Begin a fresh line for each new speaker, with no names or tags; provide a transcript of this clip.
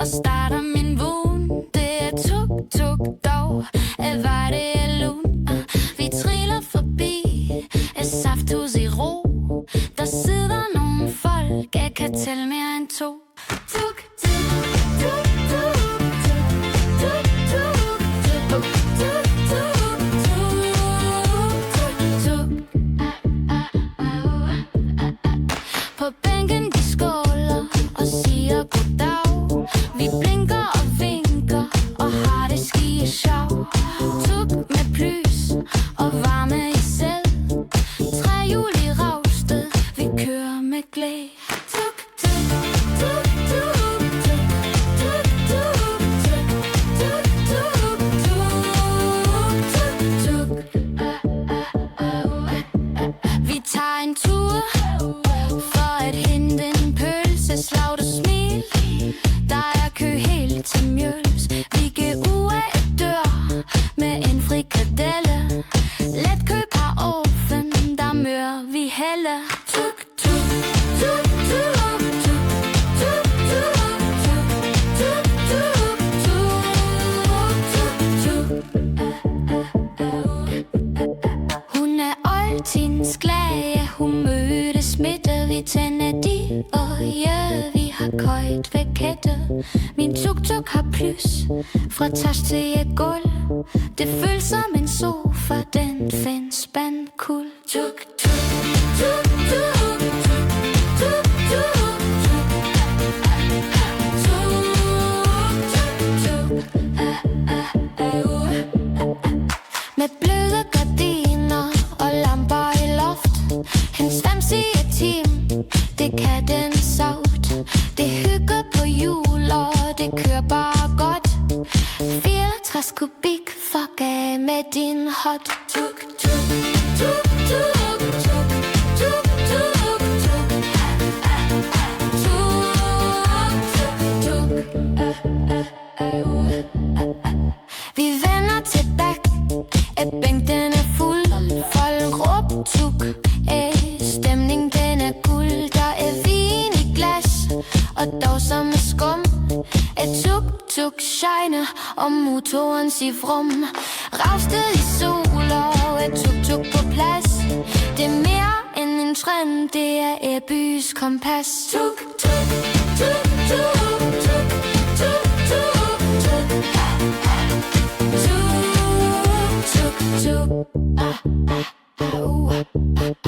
starter min vogn. Det er tuk-tuk dog, var det er lun. Vi triller forbi et safthus i ro. Der sidder nogle folk, jeg kan tælle mere end to. Tuk, tuk, tuk, tuk, tuk, tuk, tuk, tuk, tuk, tuk, tuk. På bænken de skåler og siger goddag. Vi blinker og vinker og har det skide sjov. Tuk med plys og varme i selv. Trehjul i Ragsted, vi kører med glæde. Tuk, tuk, tuk, tuk, tuk, tuk, tuk, tuk, tuk, tuk, tuk, tuk. Vi tager en tur for at hente en pølse, slag og smil. Der er kø helt til Mjøls. Vi går ud af et dør med en frikadelle. Let køb har åben, der mør vi helle. Tuk, tuk, tuk, tuk, tuk, tuk, tuk, tuk, tuk, tuk, tuk. Hun er oldtidens glade, hun mødtes midte. Vi tænder de, og ja, vi har køjt ved kætte. Min tuk-tuk har plys, fra tas til et gulv. Det føles som en sofa, den findes spandkul. Tuk, tuk, tuk, tuk, tuk, tuk, tuk, med bløde gardiner og lamper i loft. Hendes svamsige team, det kan den saft. Det hygger på jul, og det kører bare godt. 64 kubik, fuck af med din hot. Tuk, tuk, tuk, tuk, tuk, tuk, tuk, tuk, tuk, tuk. Vi vender tilbage, at bænken er fuld. Folk råb tuk, stemning den er guld. Der er vin i glas, og dog som er skum. Et tuk-tuk shiner, og motoren siger vrum. Ragsted i sol og et tuk-tuk på plads. Det er mere end en trend, det er Airbys kompas. Tuk-tuk, tuk-tuk, tuk-tuk, tuk-tuk, tuk-tuk, tuk-tuk.